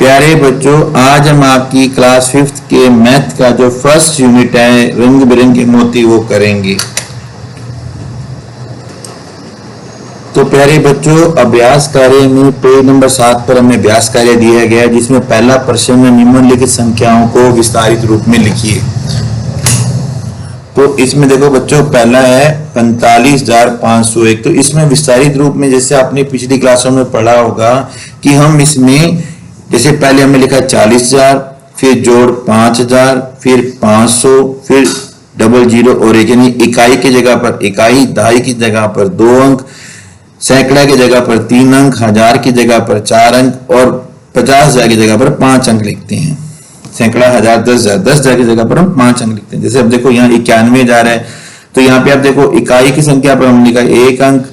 प्यारे बच्चों, आज हम आपकी क्लास 5th के मैथ का जो फर्स्ट यूनिट है रंग बिरंगे मोती वो करेंगे। तो प्यारे बच्चों, अभ्यास कार्य में पेज नंबर 7 पर हमें अभ्यास कार्य दिया गया है, जिसमें पहला प्रश्न में निम्नलिखित संख्याओं को विस्तारित रूप में लिखिए। तो इसमें देखो बच्चों, पहला है 45,501। तो इसमें विस्तारित रूप में जैसे आपने पिछली क्लासों में पढ़ा होगा कि हम इसमें जैसे पहले हमने लिखा 40,000, फिर जोड़ 5,000, फिर 500, फिर 00 और एक, यानी इकाई की जगह पर इकाई, दहाई की जगह पर 2 अंक, सैकड़ा की जगह पर 3 अंक, हजार की जगह पर 4 अंक और 50,000 की जगह पर 5 अंक लिखते हैं। सैकड़ा, हजार, 10,000, 10,000 की जगह पर हम 5 अंक लिखते हैं। जैसे अब देखो यहाँ 91,000 है, तो यहाँ पे आप देखो इकाई की संख्या पर हमने लिखा 1 अंक,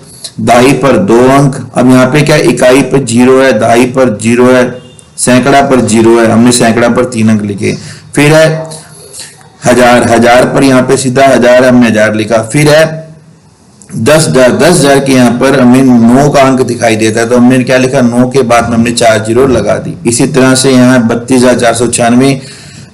दहाई पर 2 अंक। अब यहाँ पे क्या इकाई पर 0 है, दहाई पर 0 है, सैकड़ा पर 0 है, हमने सैकड़ा पर 3 अंक लिखे। फिर है हजार, हजार पर यहाँ पे सीधा 1000 हमने 1000 लिखा। फिर है 10,000, 10,000 के यहाँ पर हमें 9 का अंक दिखाई देता है, तो हमने क्या लिखा, 9 के बाद में हमने 4 जीरो लगा दी। इसी तरह से यहाँ 32,496,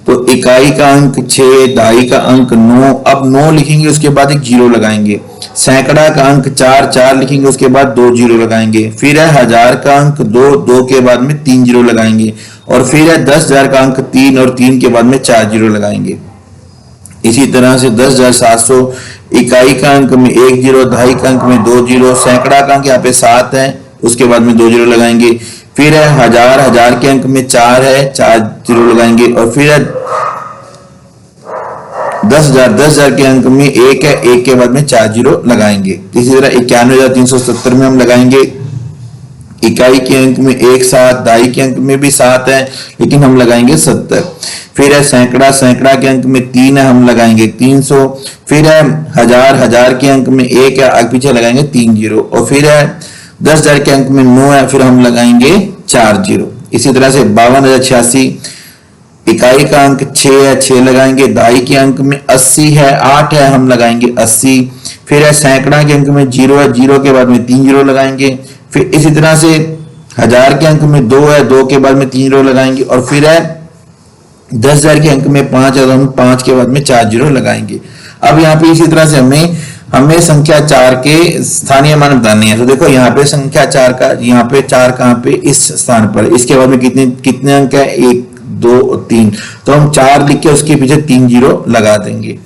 तो इकाई का अंक 6, दहाई का अंक 9, अब 9 लिखेंगे उसके बाद एक जीरो लगाएंगे। सैकड़ा का अंक 4, 4 लिखेंगे उसके बाद 2 जीरो लगाएंगे। फिर है हजार का अंक 2, 2 के बाद में 3 जीरो लगाएंगे। और फिर है 10,000 का अंक 3 और 3 के बाद में 4 जीरो लगाएंगे। इसी तरह से 10,700, इकाई का अंक में 1 जीरो, दहाई का अंक में 2 जीरो, सैकड़ा का अंक यहाँ पे 7 है, उसके बाद में 2 जीरो लगाएंगे। फिर है हजार, हजार के अंक में 4 है, 4 जीरो लगाएंगे। और फिर है 10,000, 10,000 के अंक में 1 है, 1 के बाद में 4 जीरो लगाएंगे। इसी तरह 91,370 में हम लगाएंगे इकाई के अंक में 1, 7, दहाई के अंक में भी 7 है, लेकिन हम लगाएंगे 70। फिर है सैकड़ा, सैकड़ा के अंक में 3 है, हम लगाएंगे 300। फिर है हजार, हजार के अंक में 1 है, आगे पीछे लगाएंगे 3 जीरो। और फिर है 10,000 के अंक में 9 है, फिर हम लगाएंगे 4 जीरो। इसी तरह से 52,086, इकाई का अंक 6 है, 6 लगाएंगे, दहाई के अंक में 80 है, 8 है, हम लगाएंगे 80। फिर है सैकड़ा के अंक में 0 है, 0 के बाद में 3 जीरो लगाएंगे। फिर इसी तरह से हजार के अंक में 2 है, 2 के बाद में 3 जीरो लगाएंगे। और फिर है 10,000 के अंक में 5 है, तो हम 5 के बाद में 4 जीरो लगाएंगे। अब यहाँ पे इसी तरह से हमें संख्या 4 के स्थानीय मान बताने हैं। तो देखो यहाँ पे संख्या 4 का, यहाँ पे 4 कहाँ पे, इस स्थान पर, इसके बाद में कितने अंक है, 1, 2, 3, तो हम 4 लिख के उसके पीछे 3 जीरो लगा देंगे।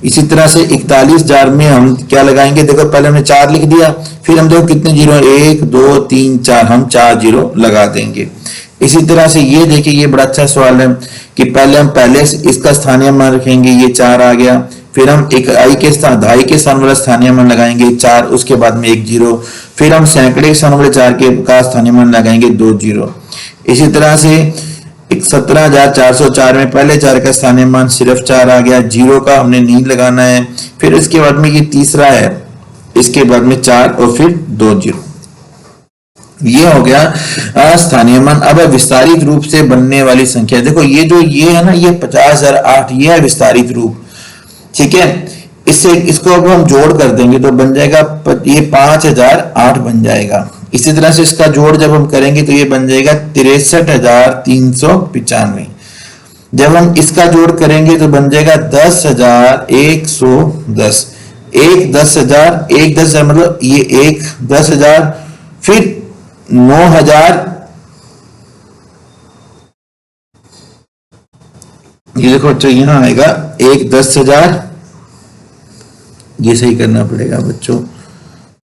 इसी तरह से 41,000 में हम क्या लगाएंगे, देखो पहले हमने 4 लिख दिया, फिर हम देखो कितने जीरो, 1, 2, 3, 4, हम 4 जीरो लगा देंगे। इसी तरह से ये देखिए, ये बड़ा अच्छा सवाल है कि पहले इसका स्थानीय मान रखेंगे, ये 4 आ गया। फिर हम इकाई के स्थान, दहाई के स्थान वाला स्थानीय मान लगाएंगे 4, उसके बाद में 1 जीरो। फिर हम सैकड़े के स्थान वाले 4 का स्थानीय मान लगाएंगे 2 जीरो। इसी तरह से 17,404 में पहले 4 का स्थानीय मान सिर्फ 4 आ गया, जीरो का हमने नहीं लगाना है। फिर इसके बाद में ये तीसरा है, इसके बाद में 4 और फिर 2 जीरो। ये हो गया स्थानीय मान। अब विस्तारित रूप से बनने वाली संख्या, देखो ये है ना, ये 50,008, ये है विस्तारित रूप, ठीक है। इसको अब हम जोड़ कर देंगे तो बन जाएगा, ये 5,008 बन जाएगा। इसी तरह से इसका जोड़ जब हम करेंगे तो ये बन जाएगा 63,395। जब हम इसका जोड़ करेंगे तो बन जाएगा 10,110। एक 10,000, एक 10,000 मतलब ये एक 10,000, फिर 9,000, ये देखो बच्चों यहां आएगा एक 10,000, ये सही करना पड़ेगा बच्चों,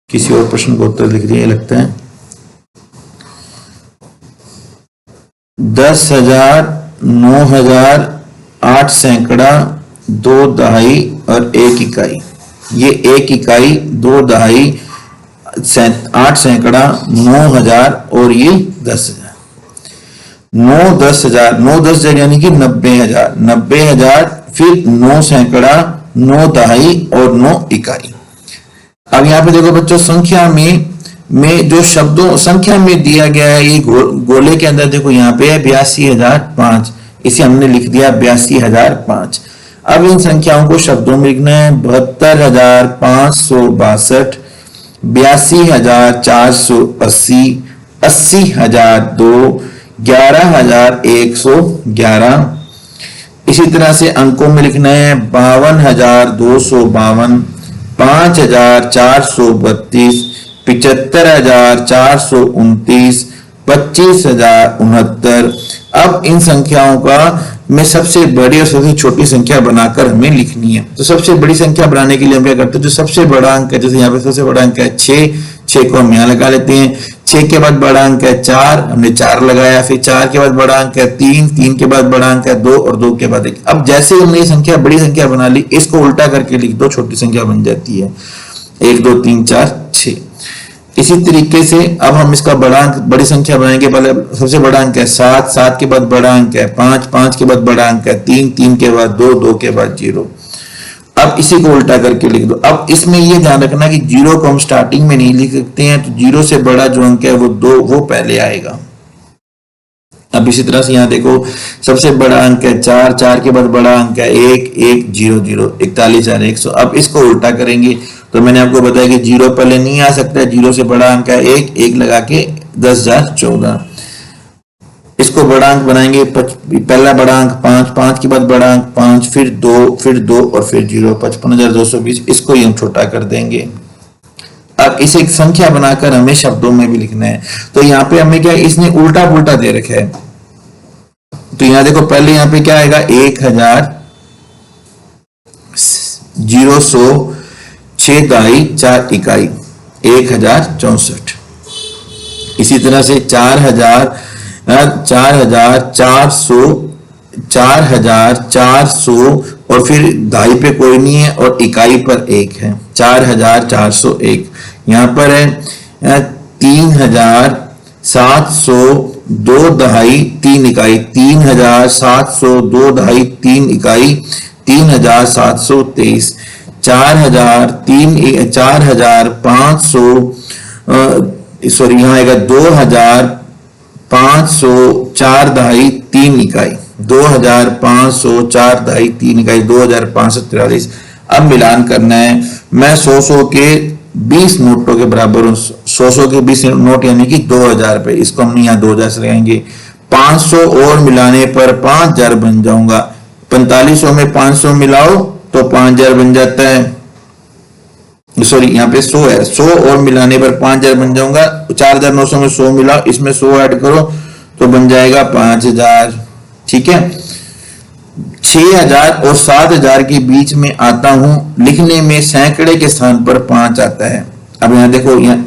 किसी और प्रश्न को उत्तर लिख दिया लगता है। 10,000, 9,000, 8 सैकड़ा, 2 दहाई और 1 इकाई। ये 1 इकाई, 2 दहाई, 8 सैकड़ा, 9,000 और ये 10,000। 9,10,000 यानी कि 90,000, 90,000, फिर 9 सैकड़ा, 9 दहाई और 9 इकाई। अब यहाँ पे देखो बच्चों, संख्या में जो शब्दों संख्या में दिया गया है, ये गोले के अंदर देखो यहाँ पे है 82,005, इसे हमने लिख दिया 82,005। अब इन संख्याओं को शब्दों में लिखना है, 72,562, 82,480, 80,002, 11,111। इसी तरह से अंकों में लिखना है 52,252, 5,432, 75,429, 25,069। अब इन संख्याओं का में सबसे बड़ी और सबसे छोटी संख्या बनाकर हमें लिखनी है। तो सबसे बड़ी संख्या बनाने के लिए हम क्या करते हैं, जो सबसे बड़ा अंक है, जैसे यहाँ पे सबसे बड़ा अंक है 6, 6 को हम यहाँ लगा लेते हैं। 6 के बाद बड़ा अंक है 4, हमने 4 लगाया। फिर 4 के बाद बड़ा अंक है 3, 3 के बाद बड़ा अंक है 2 और 2 के बाद 1। अब जैसे हमने ये संख्या बड़ी संख्या बना ली, इसको उल्टा करके लिख दो, छोटी संख्या बन जाती है। 1 2 3 4 6। इसी तरीके से अब हम इसका बड़ा अंक बड़ी संख्या बनाएंगे। पहले सबसे बड़ा अंक है 7, 7 के बाद बड़ा अंक है 5, 5 के बाद बड़ा अंक है 3, 3 के बाद 2, 2 के बाद 0। अब इसी को उल्टा करके लिख दो। अब इसमें ये ध्यान रखना कि 0 को हम स्टार्टिंग में नहीं लिख सकते हैं, तो 0 से बड़ा जो अंक है वो 2, वो पहले आएगा। अब इसी तरह से यहाँ देखो, सबसे बड़ा अंक है 4, 4 के बाद बड़ा अंक है 1, 1 0 0, 41,100। अब इसको उल्टा करेंगे तो मैंने आपको बताया कि 0 पहले नहीं आ सकता है। 0 से बड़ा अंक है 1, 1 लगा के 10,014। इसको बड़ा अंक बनाएंगे। पहला बड़ा अंक 5, 5 के बाद बड़ा अंक 5, फिर 2, फिर 2 और फिर 0, 55,220। इसको ही हम छोटा कर देंगे। अब इसे एक संख्या बनाकर हमें शब्दों में भी लिखना है। तो यहाँ पे हमें क्या, इसने उल्टा पुल्टा दे रखा है। तो यहाँ देखो, पहले यहाँ पे क्या आएगा 1,000, 0 100, 6 दाई 4 इकाई, 1,064। इसी तरह से 4,400, 4,400 और फिर दाई पे कोई नहीं है और इकाई पर 1 है, 4,401। यहाँ पर है 3,702 दहाई 3 इकाई, 3,702 दहाई 3 इकाई, 3,723। 4,500 सॉरी यहाँ आएगा 2,504 दहाई 3 इकाई, 2,504 दहाई 3 इकाई, 2,543। अब मिलान करना है। मैं 100 के 20 नोटों के बराबर हूँ। 100 के 20 नोट यानी कि 2,000 रुपए। इसको हम यहाँ 2,000 से लगाएंगे। 500 और मिलाने पर 5,000 बन जाऊंगा। 4500 में 500 मिलाओ तो 5,000 बन जाता है। सॉरी यहाँ पे 100 है, 100 और मिलाने पर 5,000 बन जाऊंगा। 4,900 में 100 मिलाओ, इसमें 100 ऐड करो तो बन जाएगा 5,000। ठीक है। 6,000 और 7,000 के बीच में आता हूं। लिखने में सैकड़े के स्थान पर 5 आता है। अब यहाँ देखो, यहाँ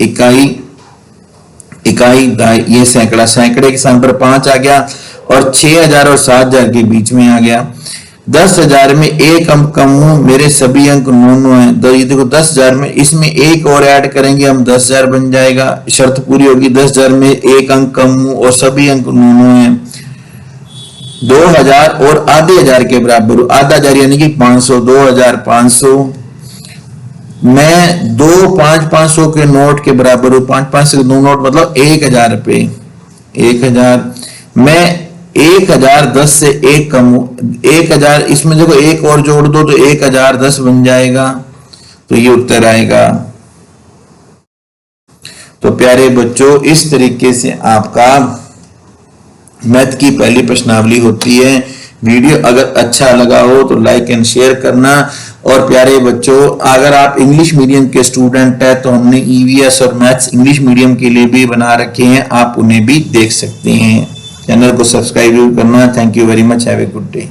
इकाई, दाई, ये सैकड़ा, सैकड़े के स्थान पर 5 आ गया और 6,000 और 7,000 के बीच में आ गया। 10,000 में एक अंक कम हूं, मेरे सभी अंक 9 हैं। तो ये देखो 10,000 में इसमें एक और ऐड करेंगे हम, 10,000 बन जाएगा। शर्त पूरी होगी। 10,000 में एक अंक कम हूं और सभी अंक 9 हैं। 2,000 और आधे हजार के बराबर हूं। आधा हजार यानी कि 500, 2,500। मैं 500 के नोट के बराबर हूं। 500 के 2 नोट मतलब 1,000 रुपए। 1,000। मैं 1,010 से एक कम हूं। 1,000, इसमें देखो एक और जोड़ दो तो 1,010 बन जाएगा। तो ये उत्तर आएगा। तो प्यारे बच्चों, इस तरीके से आपका मैथ की पहली प्रश्नावली होती है। वीडियो अगर अच्छा लगा हो तो लाइक एंड शेयर करना। और प्यारे बच्चों, अगर आप इंग्लिश मीडियम के स्टूडेंट हैं तो हमने ईवीएस और मैथ्स इंग्लिश मीडियम के लिए भी बना रखे हैं, आप उन्हें भी देख सकते हैं। चैनल को सब्सक्राइब करना। Thank you very much. Have a good day.